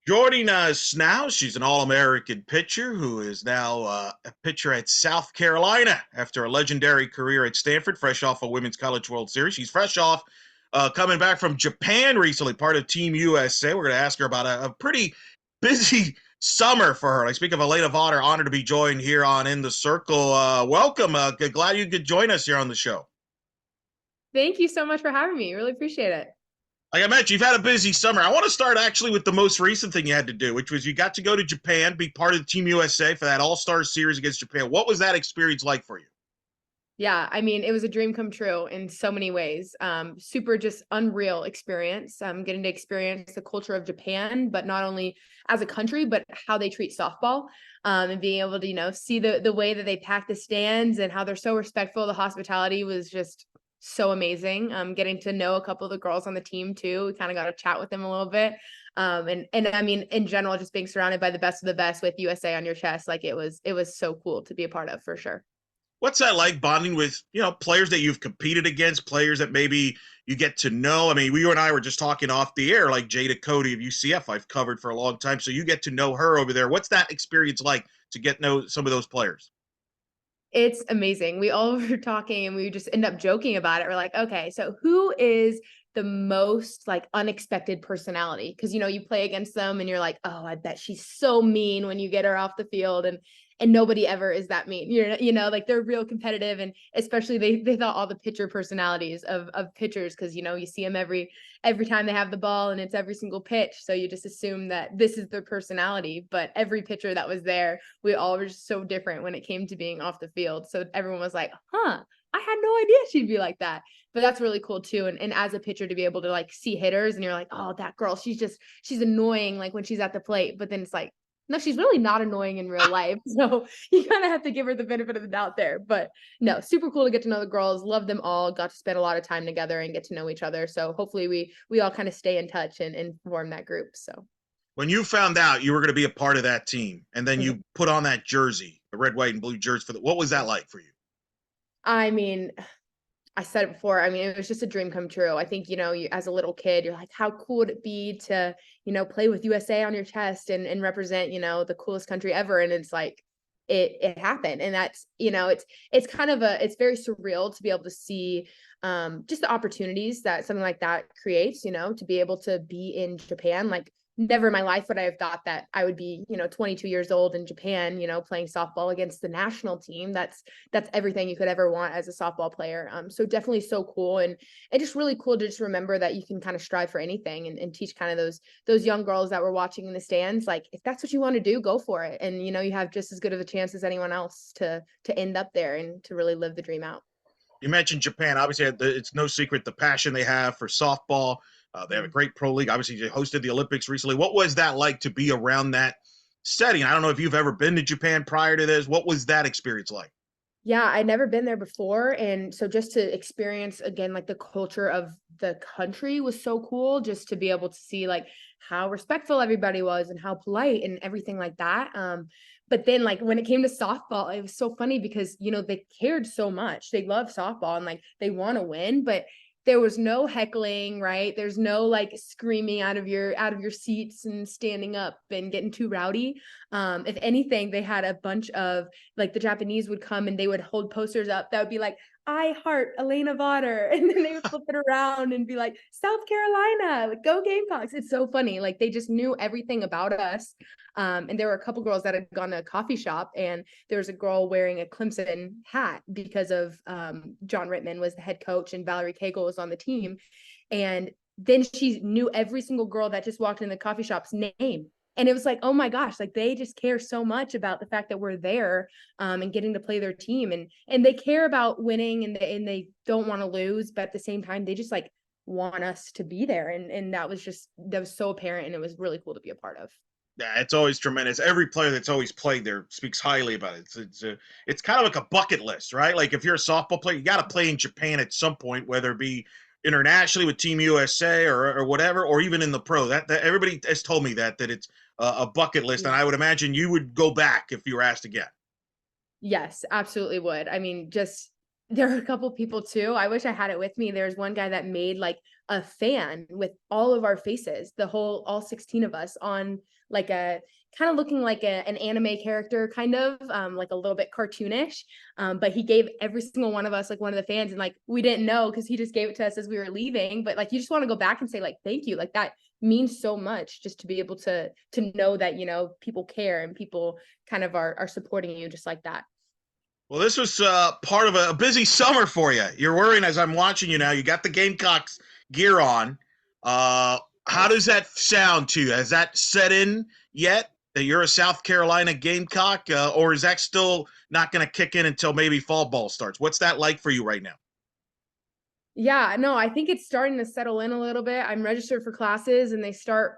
Joining us now, she's an All-American pitcher who is now a pitcher at South Carolina after a legendary career at Stanford, fresh off a Women's College World Series. She's fresh off coming back from Japan recently, part of Team USA. We're going to ask her about a pretty busy summer for her. I speak of Alana Vawter, honored to be joined here on In the Circle. Welcome. Glad you could join us here on the show. Thank you so much for having me. Really appreciate it. Like I mentioned, you've had a busy summer. I want to start actually with the most recent thing you had to do, which was you got to go to Japan, be part of Team USA for that All-Star series against Japan. What was that experience like for you? Yeah, I mean, it was a dream come true in so many ways. Super just unreal experience. Getting to experience the culture of Japan, but not only as a country, but how they treat softball. And being able to, see the way that they pack the stands and how they're so respectful. The hospitality was just so amazing. Getting to know a couple of the girls on the team too. We kind of got to chat with them a little bit. And I mean, in general, just being surrounded by the best of the best with USA on your chest, like it was so cool to be a part of for sure. What's that like bonding with, players that you've competed against, players that maybe you get to know? I mean, you and I were just talking off the air, like Jada Cody of UCF I've covered for a long time. So you get to know her over there. What's that experience like to get to know some of those players? It's amazing. We all were talking and we just end up joking about it. We're like, okay, so who is the most like unexpected personality? Because you play against them and you're like, oh, I bet she's so mean when you get her off the field, and nobody ever is that mean. Like they're real competitive, and especially they thought all the pitcher personalities of pitchers, because you see them every time they have the ball and it's every single pitch. So you just assume that this is their personality. But every pitcher that was there, we all were just so different when it came to being off the field. So everyone was like, huh, I had no idea she'd be like that. But that's really cool too. And as a pitcher to be able to like see hitters and you're like, oh, that girl, she's annoying like when she's at the plate. But then it's like, no, she's really not annoying in real life. So you kind of have to give her the benefit of the doubt there. But no, super cool to get to know the girls. Love them all. Got to spend a lot of time together and get to know each other. So hopefully we all kind of stay in touch and form that group. So When you found out you were going to be a part of that team and then mhm. you put on that jersey, the red, white, and blue jersey what was that like for you? I mean, I said it before. I mean, it was just a dream come true. I think, as a little kid, you're like, how cool would it be to, play with USA on your chest and represent, the coolest country ever. And it's like, it happened. And that's, it's kind of it's very surreal to be able to see just the opportunities that something like that creates, to be able to be in Japan. Like, never in my life would I have thought that I would be, 22 years old in Japan, playing softball against the national team. That's everything you could ever want as a softball player. So definitely so cool, and just really cool to just remember that you can kind of strive for anything, and teach kind of those young girls that were watching in the stands, like, if that's what you want to do, go for it. And you have just as good of a chance as anyone else to end up there and to really live the dream out. You mentioned Japan. Obviously, it's no secret the passion they have for softball. They have a great pro league. Obviously, they hosted the Olympics recently. What was that like to be around that setting? I don't know if you've ever been to Japan prior to this. What was that experience like? Yeah, I'd never been there before. And so just to experience again, like the culture of the country was so cool, just to be able to see like how respectful everybody was and how polite and everything like that. But then like when it came to softball, it was so funny because, they cared so much. They love softball and like they want to win, but there was no heckling, right? There's no like screaming out of your seats and standing up and getting too rowdy. If anything, they had a bunch of, like, the Japanese would come and they would hold posters up that would be like, I heart Alana Vawter. And then they would flip it around and be like, South Carolina, like, go Gamecocks. It's so funny. Like, they just knew everything about us. And there were a couple girls that had gone to a coffee shop, and there was a girl wearing a Clemson hat because of John Rittman was the head coach and Valerie Cagle was on the team. And then she knew every single girl that just walked in the coffee shop's name. And it was like, oh my gosh, like, they just care so much about the fact that we're there, and getting to play their team, and they care about winning, and they don't want to lose, but at the same time they just like want us to be there, and that was so apparent, and it was really cool to be a part of. Yeah, it's always tremendous. Every player that's always played there speaks highly about it. It's kind of like a bucket list, right? Like if you're a softball player, you got to play in Japan at some point, whether it be internationally with Team USA or whatever, or even in the pro. That everybody has told me that it's a bucket list, and I would imagine you would go back if you were asked again. Yes, absolutely would. I mean, just there are a couple people too. I wish I had it with me. There's one guy that made like a fan with all of our faces, all 16 of us on like a kind of looking like an anime character, kind of like a little bit cartoonish. But he gave every single one of us like one of the fans, and like we didn't know because he just gave it to us as we were leaving. But like you just want to go back and say like thank you, like that means so much just to be able to know that people care and people kind of are supporting you just like that. Well, this was part of a busy summer for you. You're wearing, as I'm watching you now, you got the Gamecocks gear on. Uh, how does Yes. that sound to you? Has that set in yet that you're a South Carolina Gamecock, or is that still not going to kick in until maybe fall ball starts? What's that like for you right now? Yeah, no, I think it's starting to settle in a little bit. I'm registered for classes and they start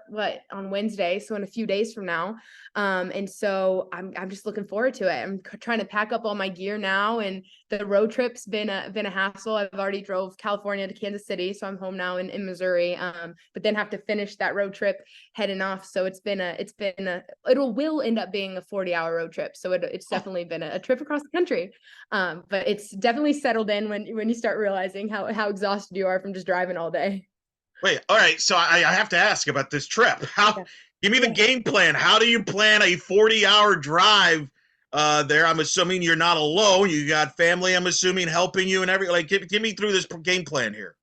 on Wednesday, so in a few days from now. And so I'm just looking forward to it. I'm trying to pack up all my gear now, and the road trip's been a hassle. I've already drove California to Kansas City, so I'm home now in Missouri. But then have to finish that road trip heading off. So it will end up being a 40-hour road trip. So it's definitely been a trip across the country. But it's definitely settled in when you start realizing how exhausted you are from just driving all day. Wait, all right. So I have to ask about this trip. How? Yeah. Give me the Yeah. game plan. How do you plan a 40-hour drive there? I'm assuming you're not alone. You got family. I'm assuming helping you and every like. Give me through this game plan here.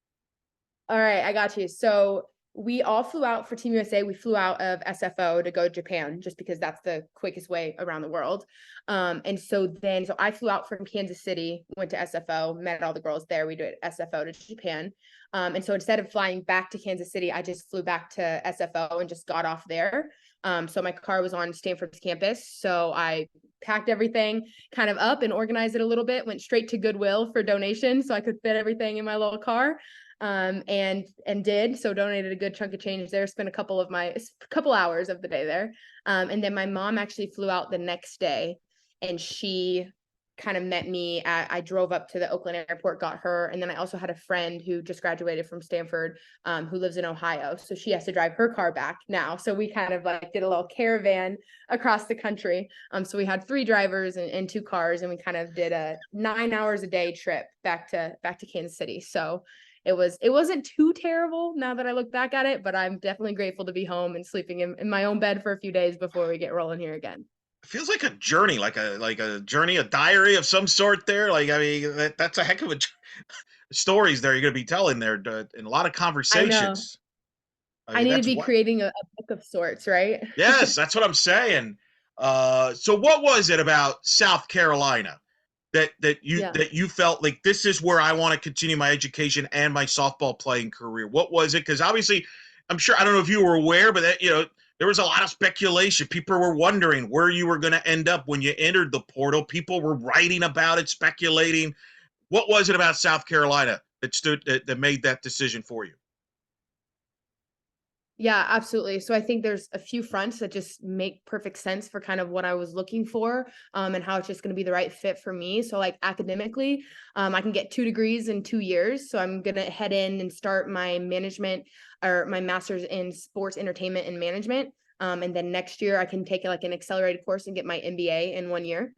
All right, I got you. So we all flew out for Team USA. We flew out of SFO to go to Japan just because that's the quickest way around the world. And so I flew out from Kansas City, went to SFO, met all the girls there. We did SFO to Japan. And so instead of flying back to Kansas City, I just flew back to SFO and just got off there. So my car was on Stanford's campus. So I packed everything kind of up and organized it a little bit, went straight to Goodwill for donations so I could fit everything in my little car. And did so donated a good chunk of change there, spent a couple hours of the day there. And then my mom actually flew out the next day, and she kind of met me I drove up to the Oakland airport, got her, and then I also had a friend who just graduated from Stanford, who lives in Ohio, so she has to drive her car back now, so we kind of like did a little caravan across the country. So we had 3 drivers and 2 cars, and we kind of did a 9 hours a day trip back to Kansas City. So it wasn't too terrible now that I look back at it, but I'm definitely grateful to be home and sleeping in my own bed for a few days before we get rolling here again. It feels like a journey, like a journey, a diary of some sort. There, like I mean, that's a heck of a stories there you're going to be telling there, and a lot of I know. conversations. I I mean, need to that's be what. creating a book of sorts, right? Yes, that's what I'm saying. So what was it about South Carolina Yeah. that you felt like this is where I want to continue my education and my softball playing career? What was it? Because obviously, I'm sure I don't know if you were aware, but there was a lot of speculation. People were wondering where you were going to end up when you entered the portal. People were writing about it, speculating. What was it about South Carolina that made that decision for you? Yeah, absolutely. So I think there's a few fronts that just make perfect sense for kind of what I was looking for, and how it's just going to be the right fit for me. So like academically, I can get 2 degrees in 2 years. So I'm going to head in and start my management or my master's in sports entertainment and management. And then next year I can take like an accelerated course and get my MBA in 1 year.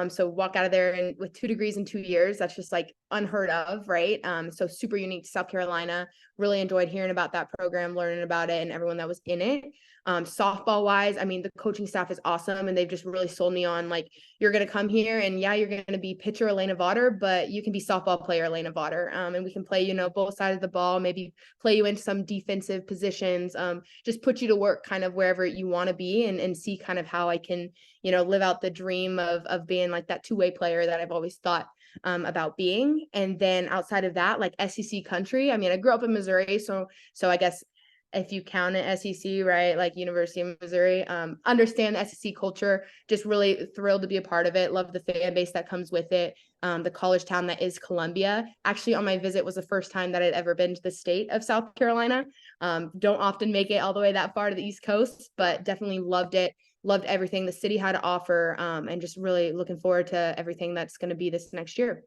So walk out of there and with 2 degrees in 2 years, that's just like unheard of, right? So super unique to South Carolina. Really enjoyed hearing about that program, learning about it, and everyone that was in it. Softball wise, I mean, the coaching staff is awesome, and they've just really sold me on like, you're going to come here and yeah, you're going to be pitcher Alana Vawter, but you can be softball player Alana Vawter. And we can play, both sides of the ball, maybe play you into some defensive positions, just put you to work kind of wherever you want to be, and see kind of how I can, live out the dream of being like that two-way player that I've always thought about being. And then outside of that, like SEC country, I mean, I grew up in Missouri, so I guess if you count it SEC, right, like University of Missouri, understand the SEC culture, just really thrilled to be a part of it, love the fan base that comes with it. The college town that is Columbia, actually on my visit was the first time that I'd ever been to the state of South Carolina. Don't often make it all the way that far to the East Coast, but definitely loved it, loved everything the city had to offer, and just really looking forward to everything that's going to be this next year.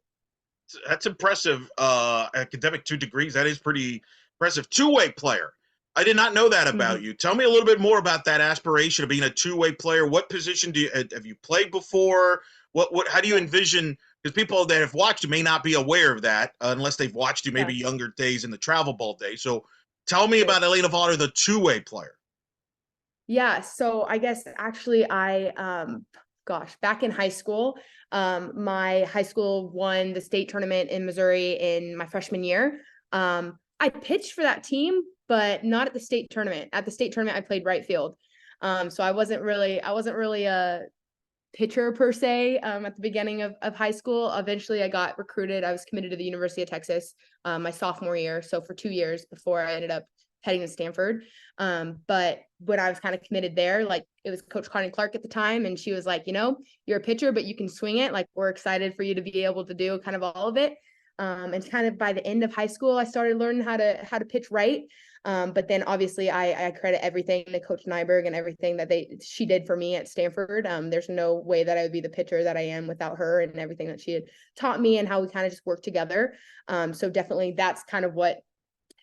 That's impressive. Academic 2 degrees. That is pretty impressive. Two-way player. I did not know that about Mhm. you. Tell me a little bit more about that aspiration of being a two-way player. What position have you played before? How do you Yeah. envision because people that have watched you may not be aware of that unless they've watched you maybe Yeah, younger days in the travel ball days. So tell me sure. about Alana Vawter, the two-way player. Yeah, so I guess actually gosh, back in high school, my high school won the state tournament in Missouri in my freshman year. I pitched for that team, but not at the state tournament. At the state tournament, I played right field. So I wasn't really a pitcher per se at the beginning of high school. Eventually, I got recruited. I was committed to the University of Texas my sophomore year. So for 2 years before I ended up heading to Stanford. But when I was kind of committed there, like it was Coach Connie Clark at the time, and she was like, you're a pitcher, but you can swing it. Like we're excited for you to be able to do kind of all of it. And kind of by the end of high school, I started learning how to pitch right. But then obviously I credit everything to Coach Nyberg and everything that she did for me at Stanford. There's no way that I would be the pitcher that I am without her and everything that she had taught me and how we kind of just worked together. So definitely that's kind of what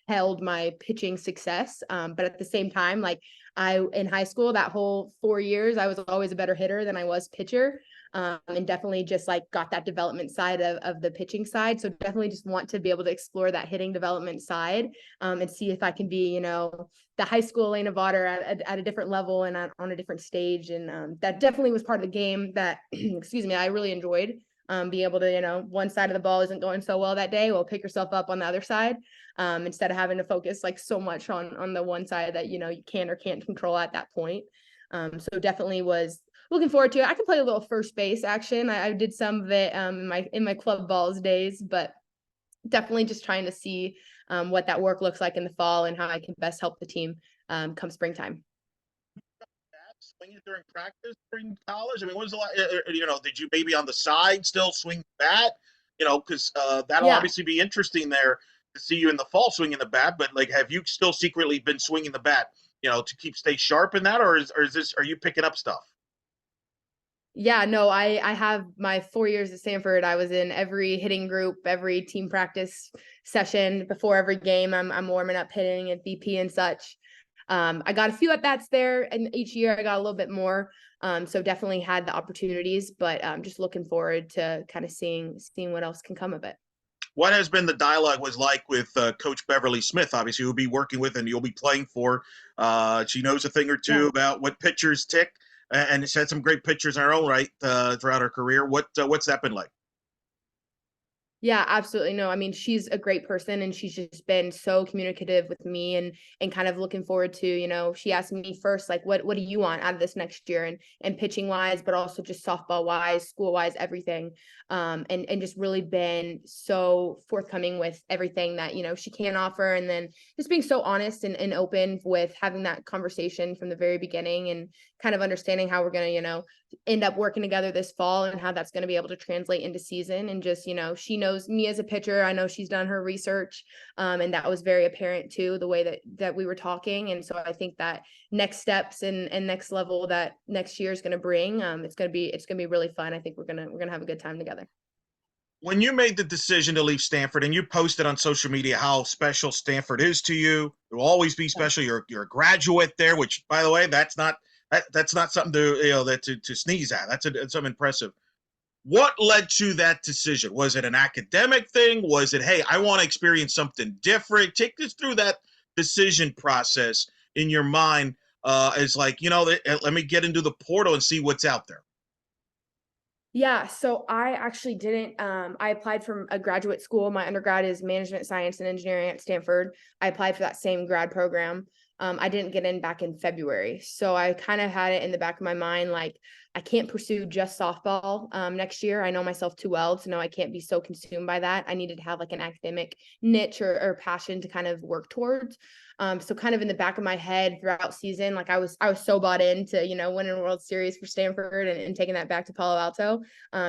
held my pitching success. But at the same time, like in high school, that whole 4 years, I was always a better hitter than I was pitcher. And definitely just like got that development side of the pitching side. So definitely just want to be able to explore that hitting development side and see if I can be, the high school Alana Vawter at a different level and on a different stage. And that definitely was part of the game that, excuse me, I really enjoyed. Be able to, one side of the ball isn't going so well that day, well, pick yourself up on the other side instead of having to focus like so much on the one side that, you can or can't control at that point. So definitely was looking forward to it. I can play a little first base action. I did some of it in my club balls days, but definitely just trying to see what that work looks like in the fall and how I can best help the team come springtime. Swinging during practice during college? I mean, what was the did you maybe on the side still swing the bat? Because that'll Yeah. obviously be interesting there to see you in the fall swinging the bat. But like, have you still secretly been swinging the bat? To stay sharp in that, are you picking up stuff? Yeah, no, I have my 4 years at Stanford. I was in every hitting group, every team practice session before every game. I'm warming up hitting at BP and such. I got a few at bats there, and each year I got a little bit more. So definitely had the opportunities, but just looking forward to kind of seeing what else can come of it. What has been the dialogue was like with Coach Beverly Smith? Obviously, you'll be working with and you'll be playing for. She knows a thing or Yeah. two about what pitchers tick, and has had some great pitchers in her own right throughout her career. What's that been like? Yeah, absolutely. No, I mean, she's a great person and she's just been so communicative with me and kind of looking forward to, she asked me first, like, what do you want out of this next year and pitching wise, but also just softball wise, school wise, everything. And just really been so forthcoming with everything that, she can offer. And then just being so honest and open with having that conversation from the very beginning and kind of understanding how we're going to, end up working together this fall and how that's going to be able to translate into season. And just, she knows me as a pitcher. I know she's done her research. And that was very apparent too, the way that we were talking. And so I think that next steps and next level that next year is going to bring, it's going to be really fun. I think we're going to have a good time together. When you made the decision to leave Stanford and you posted on social media how special Stanford is to you, it will always be special. You're a graduate there, which, by the way, that's not something to sneeze at. That's something impressive. What led to that decision? Was it an academic thing? Was it, hey, I want to experience something different? Take us through that decision process in your mind as like, let me get into the portal and see what's out there. Yeah, so I actually didn't. I applied for a graduate school. My undergrad is management science and engineering at Stanford. I applied for that same grad program. I didn't get in back in February. So I kind of had it in the back of my mind, like, I can't pursue just softball next year. I know myself too well to know I can't be so consumed by that. I needed to have like an academic niche or passion to kind of work towards. So kind of in the back of my head throughout season, like I was so bought into, winning a World Series for Stanford and taking that back to Palo Alto.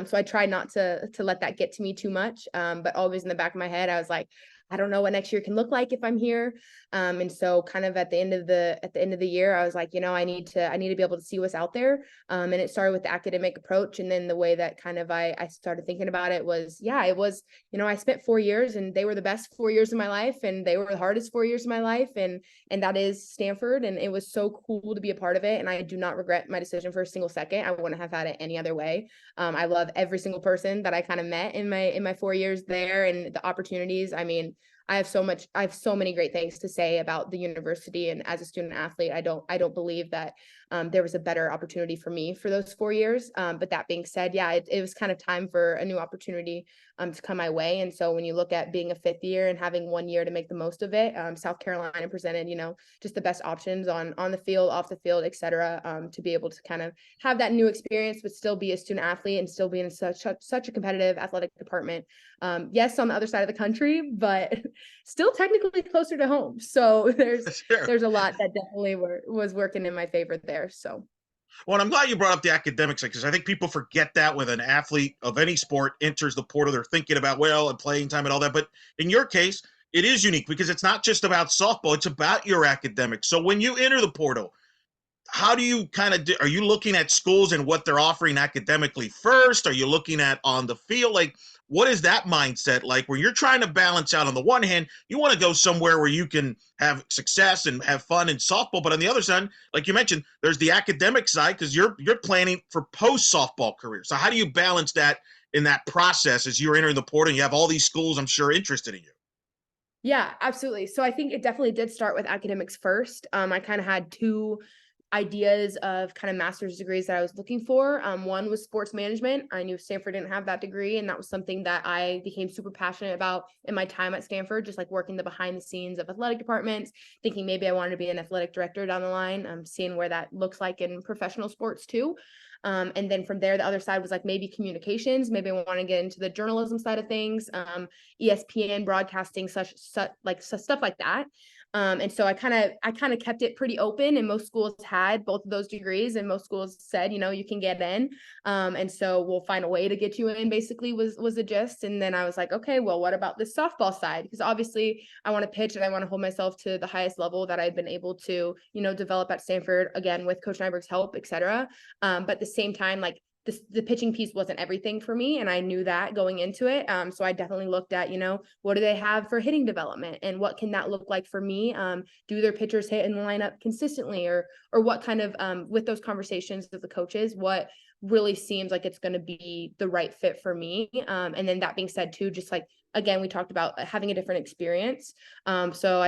So I tried not to let that get to me too much. But always in the back of my head, I was like, I don't know what next year can look like if I'm here. And so kind of at the end of the year, I was like, I need to be able to see what's out there. And it started with the academic approach. And then the way that kind of I started thinking about it was, it was, I spent 4 years and they were the best 4 years of my life, and they were the hardest 4 years of my life. And that is Stanford. And it was so cool to be a part of it. And I do not regret my decision for a single second. I wouldn't have had it any other way. I love every single person that I kind of met in my 4 years there, and the opportunities. I mean, I have so many great things to say about the university. And as a student athlete, I don't believe that there was a better opportunity for me for those 4 years. But that being said, it was kind of time for a new opportunity to come my way. And so when you look at being a fifth year and having 1 year to make the most of it, South Carolina presented, just the best options on the field, off the field, et cetera, to be able to kind of have that new experience, but still be a student athlete and still be in such a competitive athletic department. Yes, on the other side of the country, but still technically closer to home. So Sure. there's a lot that definitely was working in my favor there. So. Well, I'm glad you brought up the academics because I think people forget that when an athlete of any sport enters the portal, they're thinking about, well, and playing time and all that. But in your case, it is unique because it's not just about softball, it's about your academics. So when you enter the portal, how do you kind of are you looking at schools and what they're offering academically first? Are you looking at on the field? Like, what is that mindset like where you're trying to balance out? On the one hand, you want to go somewhere where you can have success and have fun in softball, but on the other side, like you mentioned, there's the academic side because you're planning for post softball career. So how do you balance that in that process as you're entering the portal and you have all these schools, I'm sure, interested in you? Yeah, absolutely. So I think it definitely did start with academics first. I kind of had two ideas of kind of master's degrees that I was looking for. One was sports management. I knew Stanford didn't have that degree, and that was something that I became super passionate about in my time at Stanford, just like working the behind the scenes of athletic departments, thinking maybe I wanted to be an athletic director down the line, seeing where that looks like in professional sports too. And then from there, the other side was like maybe communications. Maybe I want to get into the journalism side of things, ESPN broadcasting, such like stuff like that. And so I kind of kept it pretty open, and most schools had both of those degrees, and most schools said, you can get in. And so we'll find a way to get you in, basically was the gist. And then I was like, okay, well, what about the softball side? Because obviously I want to pitch and I want to hold myself to the highest level that I've been able to, develop at Stanford, again, with Coach Nyberg's help, et cetera. But at the same time, like, the pitching piece wasn't everything for me, and I knew that going into it. So I definitely looked at, what do they have for hitting development, and what can that look like for me? Do their pitchers hit in the lineup consistently, or what kind of with those conversations with the coaches, what really seems like it's going to be the right fit for me. And then that being said too, just like, again, we talked about having a different experience. So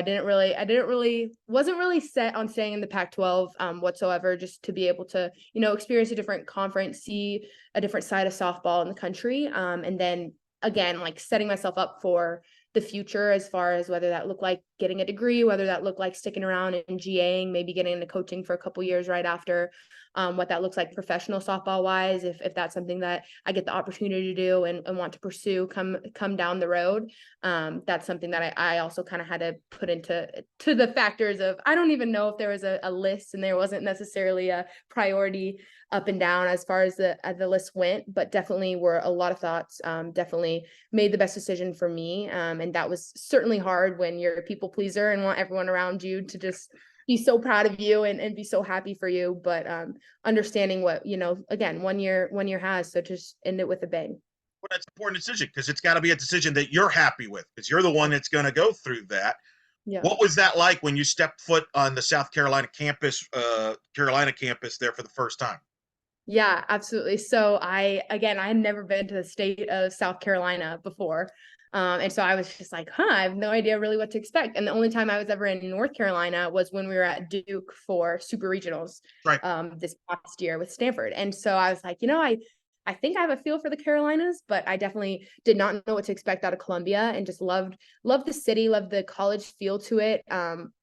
wasn't really set on staying in the Pac-12 whatsoever, just to be able to, experience a different conference, see a different side of softball in the country. And then again, like setting myself up for the future, as far as whether that looked like getting a degree, whether that looked like sticking around and GAing, maybe getting into coaching for a couple years right after, what that looks like professional softball wise, if that's something that I get the opportunity to do and want to pursue come down the road. That's something that I also kind of had to put into the factors of, I don't even know if there was a list, and there wasn't necessarily a priority up and down as far as the list went, but definitely were a lot of thoughts. Definitely made the best decision for me. And that was certainly hard when you're a people pleaser and want everyone around you to just be so proud of you and be so happy for you. But understanding what, again, 1 year has, so just end it with a bang. Well, that's an important decision because it's got to be a decision that you're happy with because you're the one that's going to go through that. Yeah. What was that like when you stepped foot on the South Carolina campus there for the first time? Yeah, absolutely. So I had never been to the state of South Carolina before. And so I was just like, I have no idea really what to expect. And the only time I was ever in North Carolina was when we were at Duke for super regionals, Right. this past year with Stanford. And so I was like, I think I have a feel for the Carolinas, but I definitely did not know what to expect out of Columbia, and just loved the city, loved the college feel to it.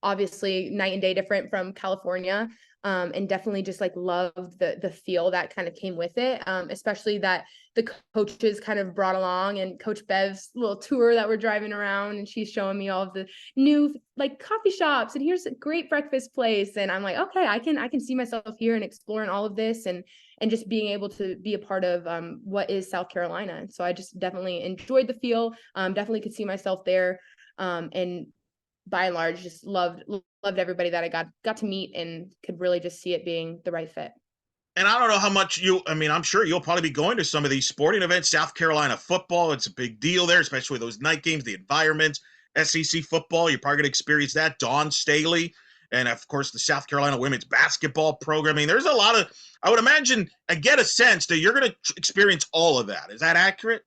Obviously night and day different from California. And definitely just like loved the feel that kind of came with it. Especially that the coaches kind of brought along, and Coach Bev's little tour that we're driving around, and she's showing me all of the new like coffee shops, and here's a great breakfast place. And I'm like, okay, I can see myself here and exploring all of this, and just being able to be a part of what is South Carolina. And so I just definitely enjoyed the feel, definitely could see myself there. And by and large, just loved everybody that I got to meet and could really just see it being the right fit. And I don't know how much I mean, I'm sure you'll probably be going to some of these sporting events. South Carolina football, it's a big deal there, especially those night games, the environments. SEC football, you're probably going to experience that. Dawn Staley, and of course, the South Carolina women's basketball programming. There's a lot of, I would imagine, I get a sense that you're going to experience all of that. Is that accurate?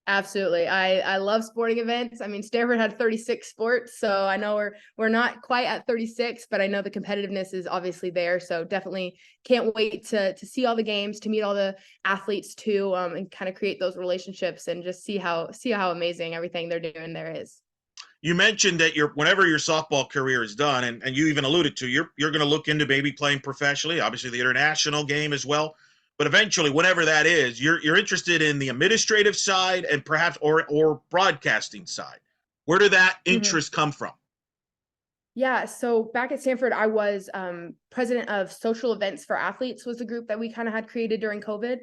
Absolutely. I love sporting events. I mean, Stanford had 36 sports, so I know we're not quite at 36, but I know the competitiveness is obviously there. So definitely can't wait to see all the games, to meet all the athletes too, and kind of create those relationships and just see how amazing everything they're doing there is. You mentioned that whenever your softball career is done, and you even alluded to, you're going to look into maybe playing professionally, obviously the international game as well. But eventually, whenever that is, you're interested in the administrative side and perhaps or broadcasting side. Where did that Mhm. interest come from? Yeah, so back at Stanford, I was president of social events for athletes was a group that we kind of had created during COVID.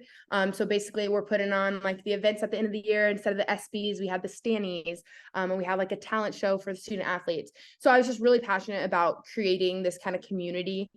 So basically, we're putting on like the events at the end of the year instead of the SBs, we had the Stannies, and we had like a talent show for the student athletes. So I was just really passionate about creating this kind of community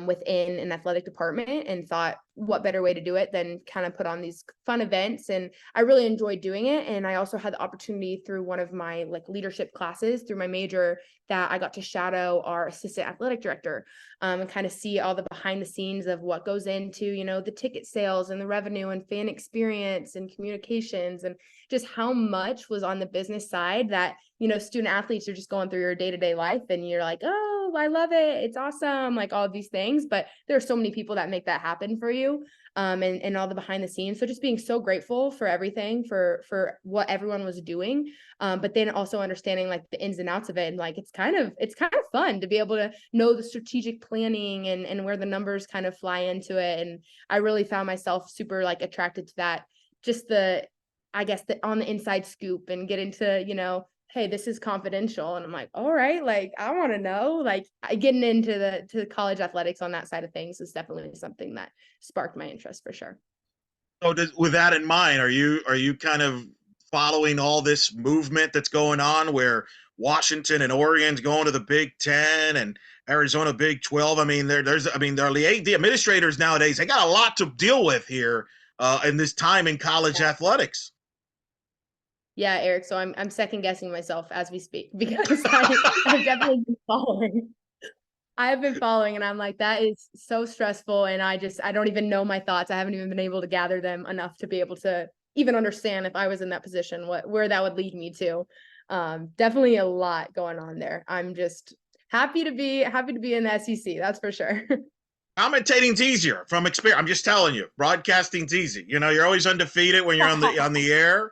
within an athletic department, and thought, what better way to do it than kind of put on these fun events. And I really enjoyed doing it. And I also had the opportunity through one of my like leadership classes through my major that I got to shadow our assistant athletic director, and kind of see all the behind the scenes of what goes into, the ticket sales and the revenue and fan experience and communications, and just how much was on the business side that, student athletes are just going through your day-to-day life and you're like, oh, I love it. It's awesome. Like all of these things, but there are so many people that make that happen for you. And all the behind the scenes. So just being so grateful for everything, for what everyone was doing. But then also understanding like the ins and outs of it. And like, it's kind of fun to be able to know the strategic planning and where the numbers kind of fly into it. And I really found myself super like attracted to that. Just I guess the on the inside scoop, and get into, hey, this is confidential. And I'm like, all right, like I want to know, like getting into to college athletics on that side of things is definitely something that sparked my interest for sure. So, with that in mind, are you kind of following all this movement that's going on, where Washington and Oregon's going to the Big Ten and Arizona Big 12? I mean, the administrators nowadays, they got a lot to deal with here in this time in college Yeah. athletics. Yeah, Eric. So I'm second guessing myself as we speak because I've definitely been following. I have been following, and I'm like, that is so stressful. And I don't even know my thoughts. I haven't even been able to gather them enough to be able to even understand, if I was in that position, where that would lead me to. Definitely a lot going on there. I'm just happy to be in the SEC. That's for sure. Commentating's easier from experience. I'm just telling you, broadcasting's easy. You're always undefeated when you're on the air.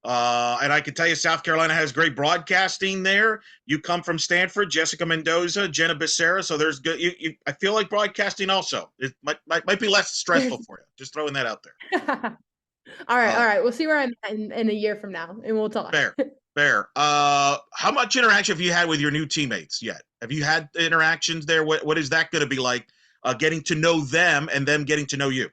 And I can tell you, South Carolina has great broadcasting there. You come from Stanford, Jessica Mendoza, Jenna Becerra. So there's good. I feel like broadcasting also it might be less stressful Yes. for you. Just throwing that out there. All right, all Uh, right. We'll see where I'm at in a year from now, and we'll talk. fair, fair. How much interaction have you had with your new teammates yet? Have you had interactions there? What is that going to be like? Getting to know them and them getting to know you.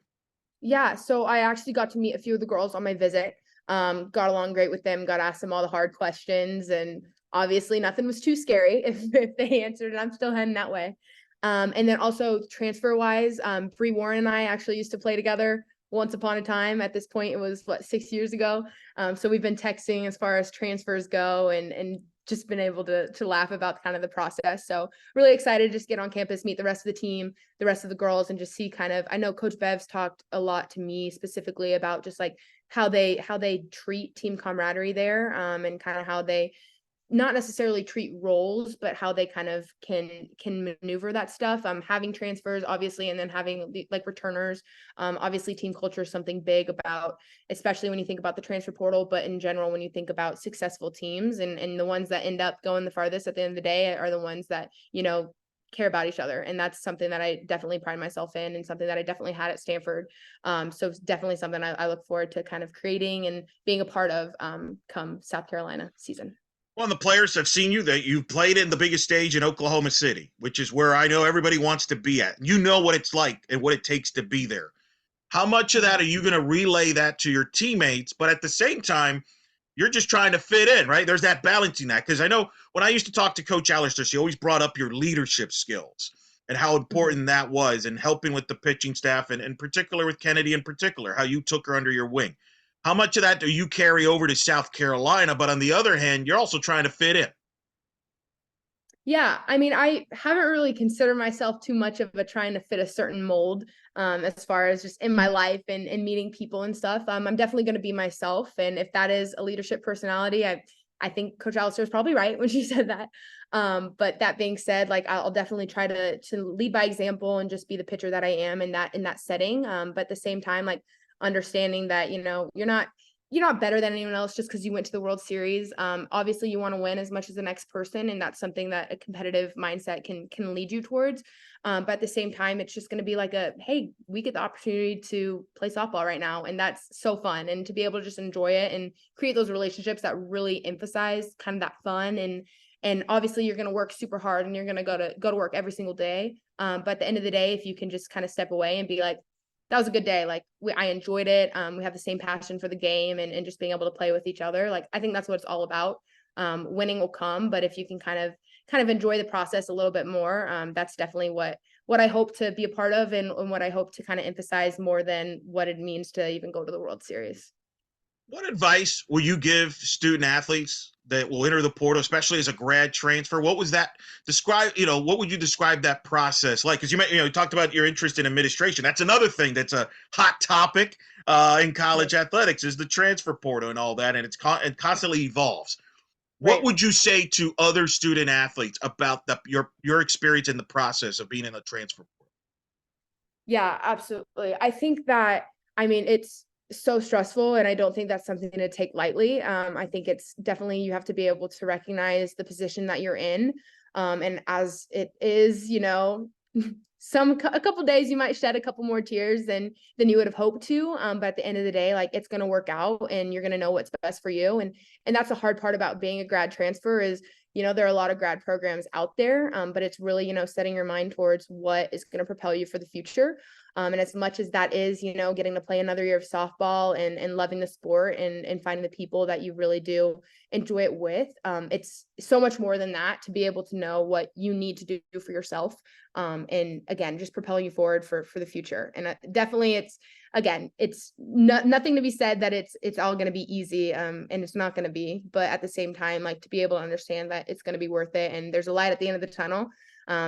Yeah, so I actually got to meet a few of the girls on my visit. Got along great with them, got asked them all the hard questions, and obviously nothing was too scary if they answered, and I'm still heading that way. And then also transfer wise, Bree Warren and I actually used to play together once upon a time. At this point, it was 6 years ago. So we've been texting as far as transfers go, and just been able to laugh about kind of the process. So really excited to just get on campus, meet the rest of the team, the rest of the girls, and just see kind of, I know Coach Bev's talked a lot to me specifically about just like how they treat team camaraderie there, and kind of how they not necessarily treat roles, but how they kind of can maneuver that stuff. Having transfers, obviously, and then having like returners. Obviously, team culture is something big about, especially when you think about the transfer portal, but in general, when you think about successful teams, and the ones that end up going the farthest at the end of the day are the ones that, care about each other. And that's something that I definitely pride myself in, and something that I definitely had at Stanford. So it's definitely something I look forward to kind of creating and being a part of, come South Carolina season. Well, the players have seen you that you played in the biggest stage in Oklahoma City, which is where I know everybody wants to be at. You know what it's like and what it takes to be there. How much of that are you going to relay that to your teammates? But at the same time, You're just trying to fit in, right? There's that balancing that. Because I know when I used to talk to Coach Allister, she always brought up your leadership skills and how important that was and helping with the pitching staff and in particular with Kennedy in particular, how you took her under your wing. How much of that do you carry over to South Carolina? But on the other hand, you're also trying to fit in. Yeah, I mean, I haven't really considered myself too much of a trying to fit a certain mold as far as just in my life and meeting people and stuff. I'm definitely going to be myself. And if that is a leadership personality, I think Coach Alistair is probably right when she said that. But that being said, like I'll definitely try to lead by example and just be the pitcher that I am in that setting. But at the same time, like understanding that, you know, you're not better than anyone else just because you went to the World Series. Obviously, you want to win as much as the next person, and that's something that a competitive mindset can lead you towards. But at the same time, it's just going to be like hey, we get the opportunity to play softball right now, and that's so fun. And to be able to just enjoy it and create those relationships that really emphasize kind of that fun and obviously you're going to work super hard and you're going to go to work every single day. But at the end of the day, if you can just kind of step away and be like, that was a good day. Like I enjoyed it. We have the same passion for the game and just being able to play with each other. Like, I think that's what it's all about. Winning will come, but if you can kind of enjoy the process a little bit more, that's definitely what I hope to be a part of and what I hope to kind of emphasize more than what it means to even go to the World Series. What advice will you give student athletes that will enter the portal, especially as a grad transfer? What was that describe? What would you describe that process like? Because you talked about your interest in administration. That's another thing that's a hot topic in college athletics is the transfer portal and all that, and it constantly evolves. What Right. would you say to other student athletes about your experience in the process of being in the transfer portal? Yeah, absolutely. I think that, I mean, it's so stressful and I don't think that's something to take lightly. I think it's definitely, you have to be able to recognize the position that you're in. And as it is, a couple days you might shed a couple more tears than you would have hoped to. But at the end of the day, like it's going to work out and you're going to know what's best for you. And that's the hard part about being a grad transfer is, there are a lot of grad programs out there, but it's really, setting your mind towards what is going to propel you for the future. And as much as that is, getting to play another year of softball and loving the sport and finding the people that you really do enjoy it with, it's so much more than that to be able to know what you need to do for yourself. And again, just propelling you forward for the future. And definitely it's nothing to be said that it's all going to be easy. And it's not going to be, but at the same time, like to be able to understand that it's going to be worth it. And there's a light at the end of the tunnel.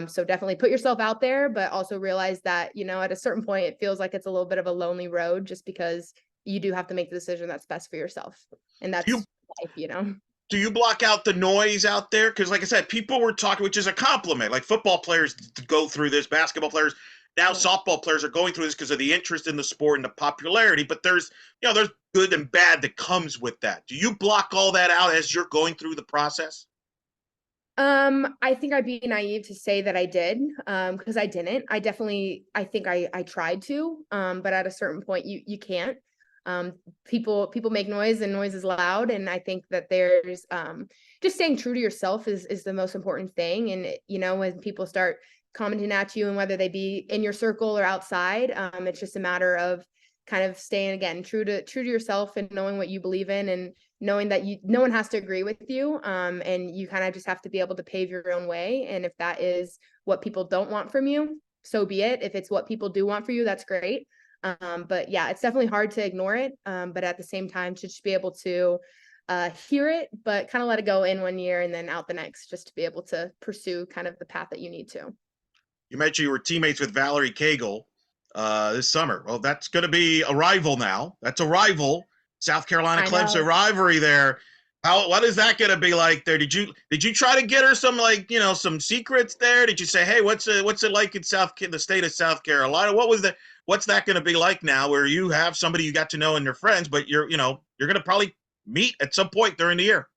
So definitely put yourself out there, but also realize that, at a certain point, it feels like it's a little bit of a lonely road just because you do have to make the decision that's best for yourself. And that's life. Do you block out the noise out there? Because, like I said, people were talking, which is a compliment. Like football players go through this, basketball players, now softball players are going through this because of the interest in the sport and the popularity. But there's good and bad that comes with that. Do you block all that out as you're going through the process? I think I'd be naive to say that I did, because I didn't. I think I tried to, but at a certain point you can't. People make noise and noise is loud. And I think that there's, just staying true to yourself is the most important thing. And, when people start commenting at you and whether they be in your circle or outside, it's just a matter of kind of staying again true to yourself and knowing what you believe in and knowing that no one has to agree with you, and you kind of just have to be able to pave your own way. And if that is what people don't want from you, so be it. If it's what people do want for you, that's great. But yeah, it's definitely hard to ignore it, but at the same time to just be able to hear it but kind of let it go in one year and then out the next, just to be able to pursue kind of the path that you need to. You mentioned you were teammates with Valerie Cagle this summer. Well, that's going to be a rival now. That's a rival. South Carolina Clemson rivalry there. What is that going to be like there? Did you try to get her some some secrets there? Did you say, hey, what's it like in the state of South Carolina? What's that going to be like now where you have somebody you got to know and your friends, but you're going to probably meet at some point during the year?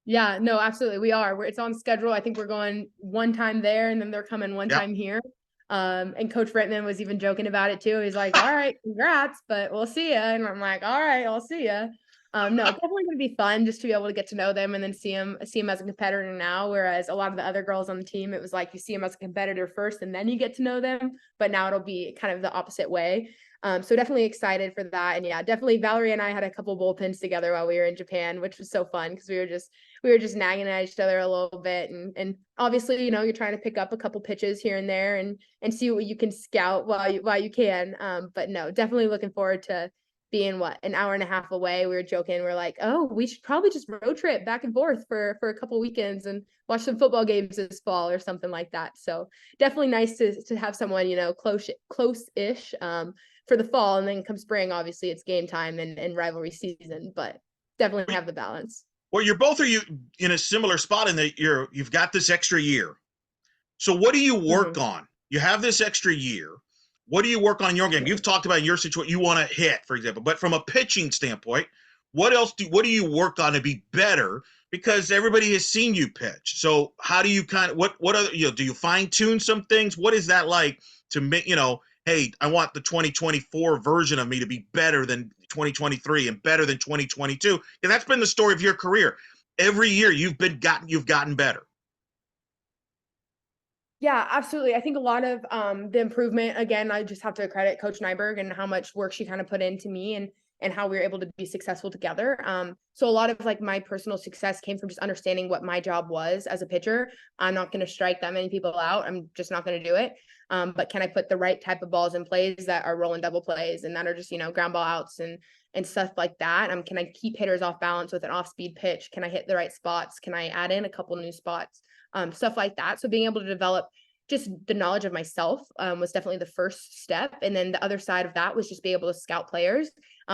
Yeah, no, absolutely. We are. It's on schedule. I think we're going one time there and then they're coming one time here. And Coach Brittman was even joking about it too. He's like, all right, congrats, but we'll see ya. And I'm like, all right, I'll see ya. No, it's definitely going to be fun just to be able to get to know them and then see them as a competitor now. Whereas a lot of the other girls on the team, it was like you see them as a competitor first and then you get to know them. But now it'll be kind of the opposite way. So definitely excited for that. And yeah, definitely Valerie and I had a couple bullpens together while we were in Japan, which was so fun because we were just nagging at each other a little bit. And obviously, you know, you're trying to pick up a couple pitches here and there and see what you can scout while you can. But no, definitely looking forward to being an hour and a half away. We were joking, we're like, oh, we should probably just road trip back and forth for a couple weekends and watch some football games this fall or something like that. So definitely nice to have someone, you know, close-ish for the fall. And then come spring, obviously it's game time and rivalry season, but definitely have the balance. Well, you're both, are you in a similar spot in that you've got this extra year. So what do you work on? You have this extra year. What do you work on in your game? You've talked about in your situation, you want to hit, for example, but from a pitching standpoint, what do you work on to be better? Because everybody has seen you pitch. So how do you what other, you know, do you fine tune some things? What is that like to make, you know, hey, I want the 2024 version of me to be better than 2023 and better than 2022. And that's been the story of your career. Every year you've gotten better. Yeah, absolutely. I think a lot of the improvement, again, I just have to credit Coach Nyberg and how much work she kind of put into me and how we were able to be successful together. So a lot of like my personal success came from just understanding what my job was as a pitcher. I'm not going to strike that many people out. I'm just not going to do it. But can I put the right type of balls in plays that are rolling double plays and that are just, you know, ground ball outs and stuff like that? Can I keep hitters off balance with an off speed pitch? Can I hit the right spots? Can I add in a couple new spots? Stuff like that. So being able to develop just the knowledge of myself was definitely the first step. And then the other side of that was just be able to scout players.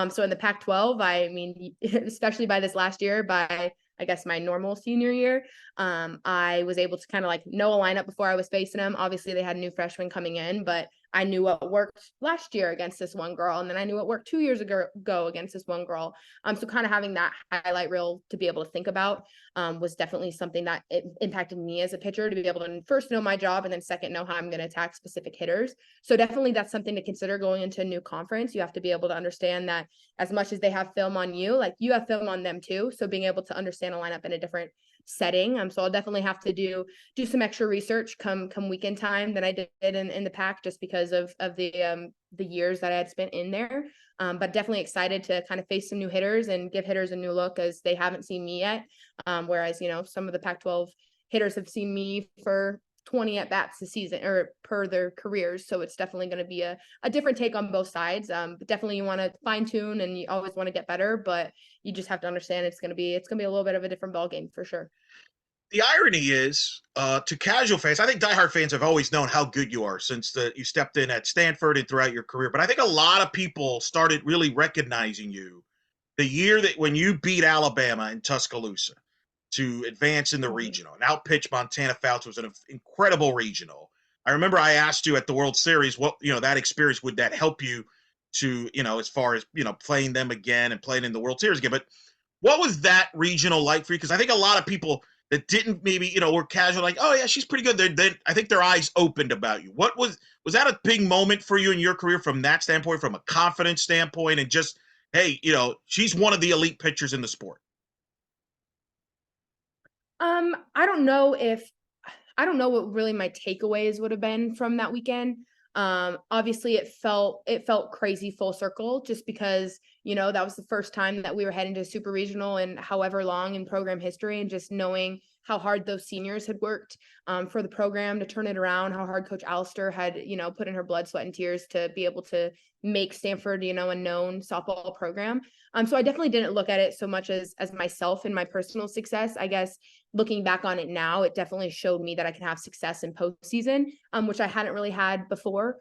So in the Pac-12, I mean, especially by this last year, by I guess my normal senior year, I was able to kind of like know a lineup before I was facing them. Obviously, they had new freshmen coming in, but I knew what worked last year against this one girl, and then I knew what worked 2 years ago against this one girl. So kind of having that highlight reel to be able to think about was definitely something that it impacted me as a pitcher to be able to first know my job and then second know how I'm going to attack specific hitters. So definitely that's something to consider going into a new conference. You have to be able to understand that as much as they have film on you, like you have film on them too. So being able to understand a lineup in a different setting. So I'll definitely have to do some extra research come weekend time than I did in the Pac, just because of the years that I had spent in there. But definitely excited to kind of face some new hitters and give hitters a new look as they haven't seen me yet. Whereas, you know, some of the Pac-12 hitters have seen me for 20 at bats this season or per their careers. So it's definitely going to be a different take on both sides. But definitely you want to fine tune and you always want to get better, but you just have to understand it's going to be a little bit of a different ball game for sure. The irony is, to casual fans, I think diehard fans have always known how good you are since you stepped in at Stanford and throughout your career. But I think a lot of people started really recognizing you the year that when you beat Alabama in Tuscaloosa to advance in the regional and outpitch Montana Fouts was an incredible regional. I remember I asked you at the World Series, what, you know, that experience, would that help you to, you know, as far as, you know, playing them again and playing in the World Series again. But what was that regional like for you? Because I think a lot of people that didn't maybe, you know, were casual, like, oh yeah, she's pretty good. Then I think their eyes opened about you. What was that a big moment for you in your career from that standpoint, from a confidence standpoint, and just, hey, you know, she's one of the elite pitchers in the sport? I don't know what really my takeaways would have been from that weekend. Obviously it felt crazy full circle just because, you know, that was the first time that we were heading to super regional and however long in program history, and just knowing how hard those seniors had worked for the program to turn it around, how hard Coach Alistair had, you know, put in her blood, sweat, and tears to be able to make Stanford, you know, a known softball program. So I definitely didn't look at it so much as myself and my personal success. I guess looking back on it now, it definitely showed me that I can have success in postseason, which I hadn't really had before.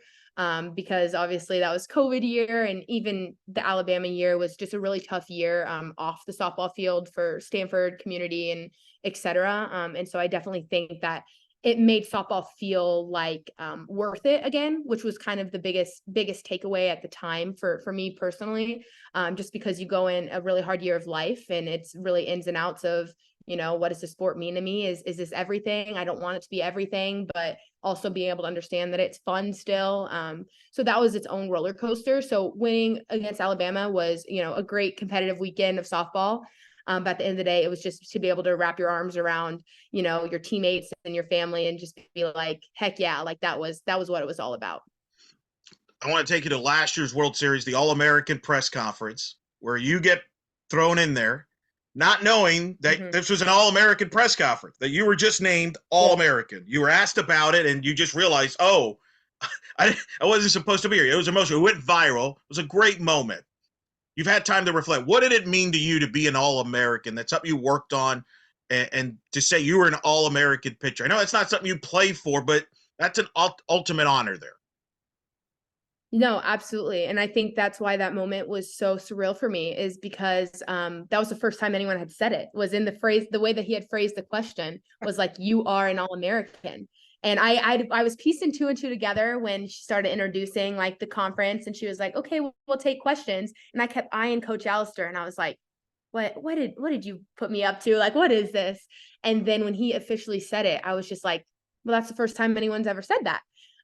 Because obviously that was COVID year, and even the Alabama year was just a really tough year off the softball field for Stanford community and et cetera. And so I definitely think that it made softball feel like worth it again, which was kind of the biggest takeaway at the time for me personally, just because you go in a really hard year of life and it's really ins and outs of, you know, what does the sport mean to me? Is this everything? I don't want it to be everything, but also being able to understand that it's fun still. So that was its own roller coaster. So winning against Alabama was, a great competitive weekend of softball. But at the end of the day, it was just to be able to wrap your arms around, your teammates and your family and just be like, heck yeah, like that was what it was all about. I want to take you to last year's World Series, the All-American press conference, where you get thrown in there, not knowing that this was an All-American press conference, that you were just named All-American. You were asked about it, and you just realized, oh, I wasn't supposed to be here. It was emotional. It went viral. It was a great moment. You've had time to reflect. What did it mean to you to be an All-American? That's something you worked on, and to say you were an All-American pitcher. I know it's not something you play for, but that's an ultimate honor there. No, absolutely. And I think that's why that moment was so surreal for me, is because that was the first time anyone had said it, was in the phrase, the way that he had phrased the question was like, you are an All-American. And I was piecing two and two together when she started introducing like the conference, and she was like, okay, we'll take questions. And I kept eyeing Coach Alistair, and I was like, what did you put me up to? Like, what is this? And then when he officially said it, I was just like, well, that's the first time anyone's ever said that.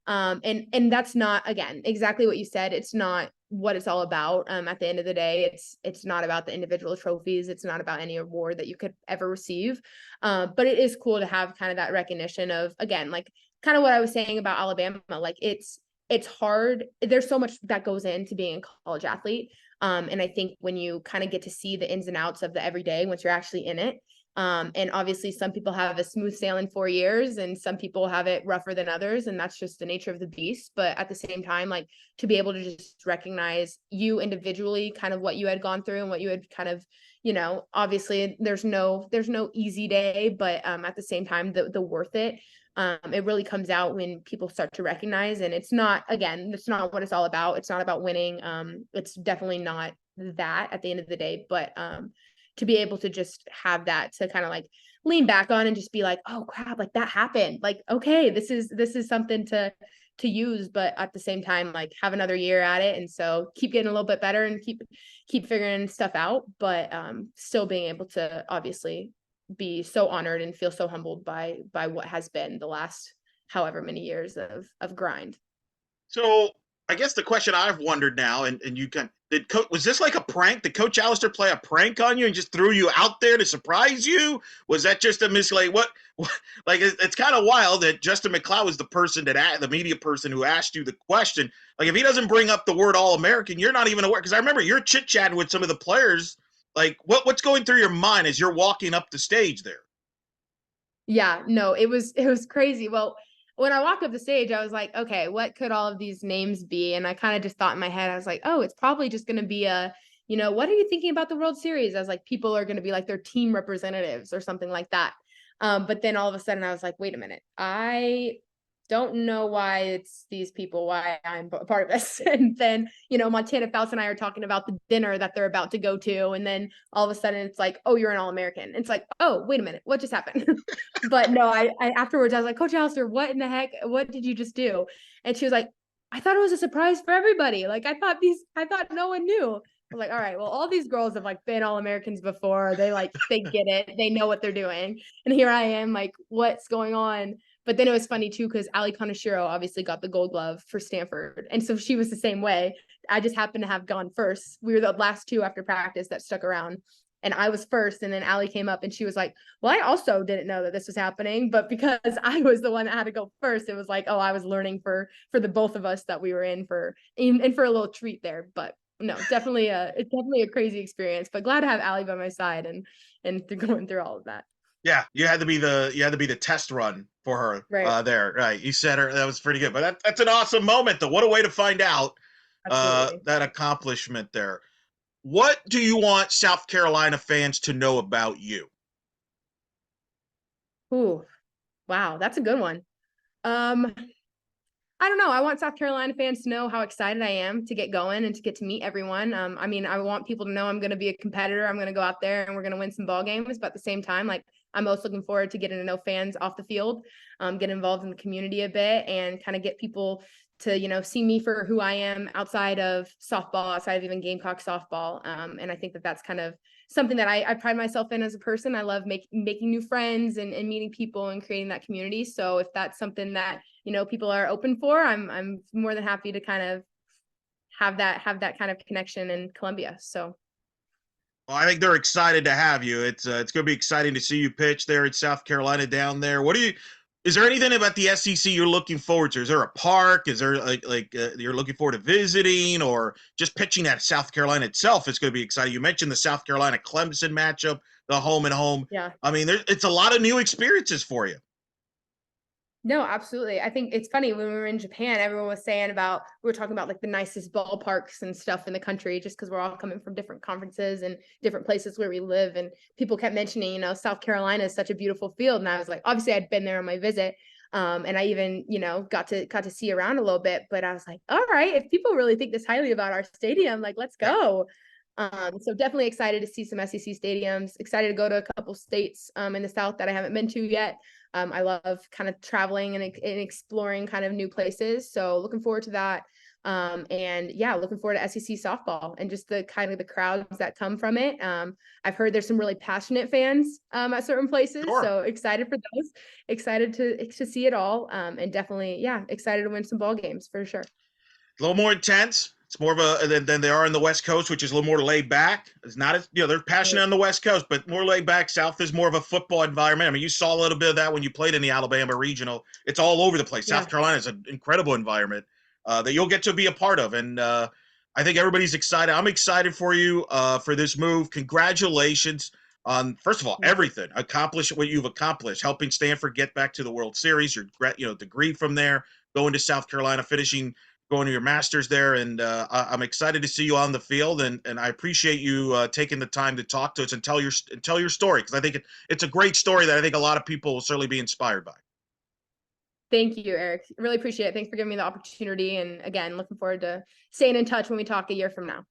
And that's not, again, exactly what you said. It's not what it's all about. At the end of the day, it's not about the individual trophies. It's not about any award that you could ever receive. But it is cool to have kind of that recognition of, again, like kind of what I was saying about Alabama. Like it's hard. There's so much that goes into being a college athlete. And I think when you kind of get to see the ins and outs of the everyday, once you're actually in it, and obviously some people have a smooth sailing 4 years and some people have it rougher than others. And that's just the nature of the beast. But at the same time, like to be able to just recognize you individually, kind of what you had gone through and what you had kind of, obviously there's no easy day, but at the same time, the worth it. It really comes out when people start to recognize, and it's not, again, it's not what it's all about. It's not about winning. It's definitely not that at the end of the day, but to be able to just have that to kind of like lean back on and just be like, oh crap, like that happened. Like, okay, this is something to use, but at the same time, like have another year at it. And so keep getting a little bit better and keep figuring stuff out, but still being able to obviously be so honored and feel so humbled by what has been the last however many years of grind. So I guess the question I've wondered now, and you can, was this like a prank? Did Coach Alistair play a prank on you and just threw you out there to surprise you? Was that just a mislead? What like it's kind of wild that Justin McLeod was the person the media person who asked you the question. Like if he doesn't bring up the word All-American, you're not even aware. Because I remember you're chit-chatting with some of the players. Like what's going through your mind as you're walking up the stage there? Yeah, no, it was crazy. Well, when I walked up the stage, I was like, okay, what could all of these names be? And I kind of just thought in my head, I was like, oh, it's probably just going to be what are you thinking about the World Series? I was like, people are going to be like their team representatives or something like that. But then all of a sudden I was like, wait a minute, I don't know why it's these people, why I'm a part of this. And then, Montana Fouts and I are talking about the dinner that they're about to go to. And then all of a sudden it's like, oh, you're an All-American. It's like, oh, wait a minute, what just happened? But no, I afterwards I was like, Coach Alistair, what in the heck? What did you just do? And she was like, I thought it was a surprise for everybody. Like I thought no one knew. I was like, all right, well, all these girls have like been All-Americans before. They get it. They know what they're doing. And here I am, like, what's going on? But then it was funny too, because Ali Kaneshiro obviously got the gold glove for Stanford. And so she was the same way. I just happened to have gone first. We were the last two after practice that stuck around. And I was first. And then Ali came up and she was like, well, I also didn't know that this was happening. But because I was the one that had to go first, it was like, oh, I was learning for the both of us that we were in for a little treat there. But no, it's definitely a crazy experience. But glad to have Ali by my side and going through all of that. Yeah, you had to be the test run for her Right. there, right? You said her that was pretty good, but that's an awesome moment, though. What a way to find out Absolutely. that accomplishment there. What do you want South Carolina fans to know about you? Ooh, wow, that's a good one. Um, I don't know. I want South Carolina fans to know how excited I am to get going and to get to meet everyone. I mean, I want people to know I'm going to be a competitor. I'm going to go out there and we're going to win some ball games. But at the same time, like I'm most looking forward to getting to know fans off the field, get involved in the community a bit, and kind of get people to see me for who I am outside of softball, outside of even Gamecock softball. And I think that that's kind of something that I pride myself in as a person. I love making new friends and meeting people and creating that community. So if that's something that, people are open for, I'm more than happy to kind of have that kind of connection in Columbia. So Well, I think they're excited to have you. It's going to be exciting to see you pitch there in South Carolina down there. Is there anything about the SEC you're looking forward to? Is there a park? Is there you're looking forward to visiting, or just pitching at South Carolina itself? It's going to be exciting. You mentioned the South Carolina Clemson matchup, the home and home. yeah. I mean, it's a lot of new experiences for you. No, absolutely. I think it's funny when we were in Japan, everyone was saying about, we were talking about like the nicest ballparks and stuff in the country, just because we're all coming from different conferences and different places where we live. And people kept mentioning, South Carolina is such a beautiful field. And I was like, obviously I'd been there on my visit. And I even, got to see around a little bit, but I was like, all right, if people really think this highly about our stadium, like, let's Yeah, go. So definitely excited to see some SEC stadiums, excited to go to a couple states in the South that I haven't been to yet. I love kind of traveling and exploring kind of new places. So looking forward to that. And yeah, looking forward to SEC softball and just the kind of the crowds that come from it. I've heard there's some really passionate fans at certain places. sure. So excited for those, excited to see it all. And definitely, yeah, excited to win some ball games for sure. A little more intense. It's more of a than they are in the West Coast, which is a little more laid back. It's not as they're passionate Right. on the West Coast, but more laid back. South is more of a football environment. I mean, you saw a little bit of that when you played in the Alabama regional. It's all over the place. South Yeah. Carolina is an incredible environment that you'll get to be a part of, and I think everybody's excited. I'm excited for you for this move. Congratulations on first of all Thank you. everything. Accomplish what you've accomplished, helping Stanford get back to the World Series. Your degree from there, going to South Carolina, finishing going to your masters there, and I'm excited to see you on the field, and I appreciate you taking the time to talk to us and tell your story, because I think it's a great story that I think a lot of people will certainly be inspired by. Thank you, Eric. Really appreciate it. Thanks for giving me the opportunity. And again, looking forward to staying in touch when we talk a year from now.